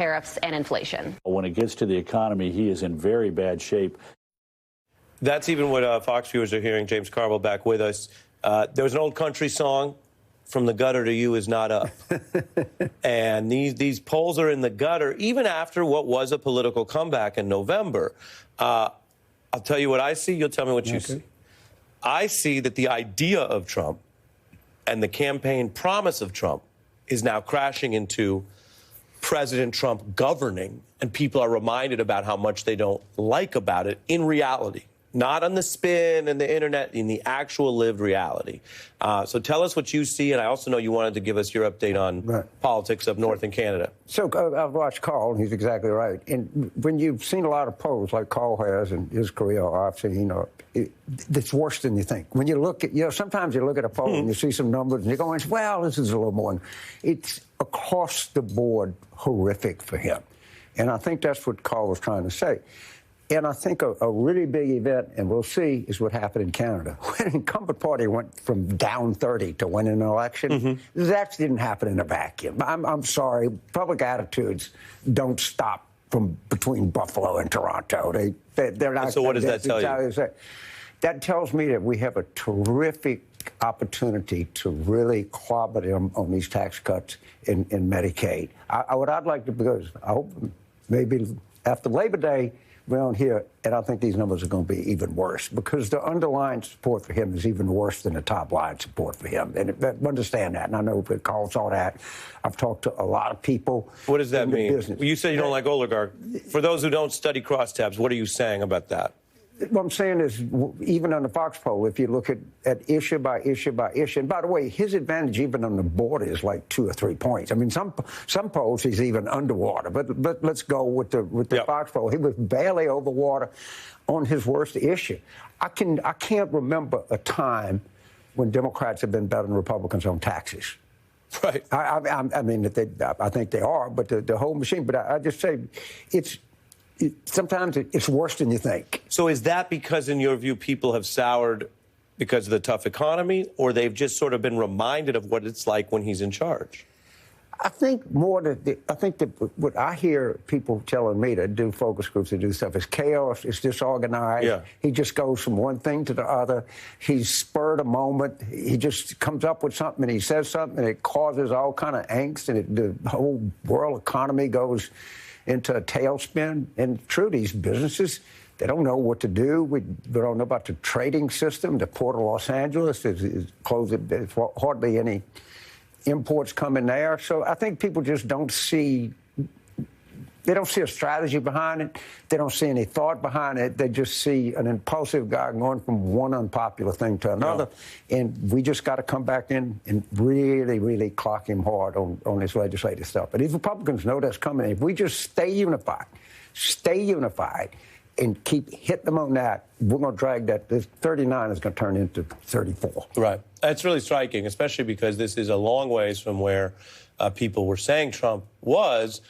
tariffs and inflation. When it gets to the economy, he is in very bad shape. That's even what Fox viewers are hearing. James Carville back with us. There was an old country song, "From the Gutter to You Is Not Up." And these polls are in the gutter, even after what was a political comeback in November. I'll tell you what I see. You'll tell me what you see. I see that the idea of Trump and the campaign promise of Trump is now crashing into President Trump governing, and people are reminded about how much they don't like about it in reality. Not on the spin and the internet, in the actual lived reality. So tell us what you see, and I also know you wanted to give us your update on politics up north in Canada. So I've watched Carl, and he's exactly right. And when you've seen a lot of polls like Carl has in his career, I've seen, it's worse than you think. When you look at, sometimes you look at a poll and you see some numbers, and you're going, well, this is a little more. It's across the board horrific for him. And I think that's what Carl was trying to say. And I think a really big event, and we'll see, is what happened in Canada. When an incumbent party went from down 30 to winning an election, that didn't happen in a vacuum. I'm sorry. Public attitudes don't stop from between Buffalo and Toronto. They're not. So what does that tell you? That tells me that we have a terrific opportunity to really clobber them on these tax cuts in Medicaid. What I'd like to, because I hope maybe after Labor Day, around here, and I think these numbers are going to be even worse because the underlying support for him is even worse than the top line support for him. And understand that, and I know that Carl saw that. I've talked to a lot of people. What does that mean? Well, you say you don't like oligarch. For those who don't study crosstabs, what are you saying about that? What I'm saying is, even on the Fox poll, if you look at issue by issue by issue, and by the way, his advantage even on the border is like 2 or 3 points. I mean, some polls he's even underwater. But let's go with the Fox poll. He was barely over water on his worst issue. I can't remember a time when Democrats have been better than Republicans on taxes. Right. I mean, I think they are, but the whole machine. But I just say sometimes it's worse than you think. So is that because, in your view, people have soured because of the tough economy, or they've just sort of been reminded of what it's like when he's in charge? I think more that what I hear people telling me to do focus groups, to do stuff, is chaos, it's disorganized. Yeah. He just goes from one thing to the other. He's spurred a moment. He just comes up with something and he says something and it causes all kind of angst, and the whole world economy goes into a tailspin. And true, these businesses, they don't know what to do. We don't know about the trading system. The Port of Los Angeles is closed. There's hardly any imports coming there. So I think people just don't see, they don't see a strategy behind it. They don't see any thought behind it. They just see an impulsive guy going from one unpopular thing to another. Yeah. And we just got to come back in and really, really clock him hard on this legislative stuff. But these Republicans know that's coming. If we just stay unified, and keep hitting them on that, we're going to drag that. This 39 is going to turn into 34. Right. That's really striking, especially because this is a long ways from where people were saying Trump was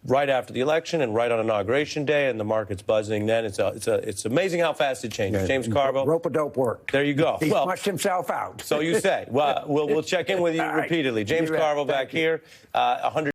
right after the election and right on Inauguration Day, and the market's buzzing then. It's amazing how fast it changes. Yeah, James Carville. Rope-a-dope worked. There you go. He flushed himself out. So you say. Well, we'll check in with you repeatedly. James Carville back here. 100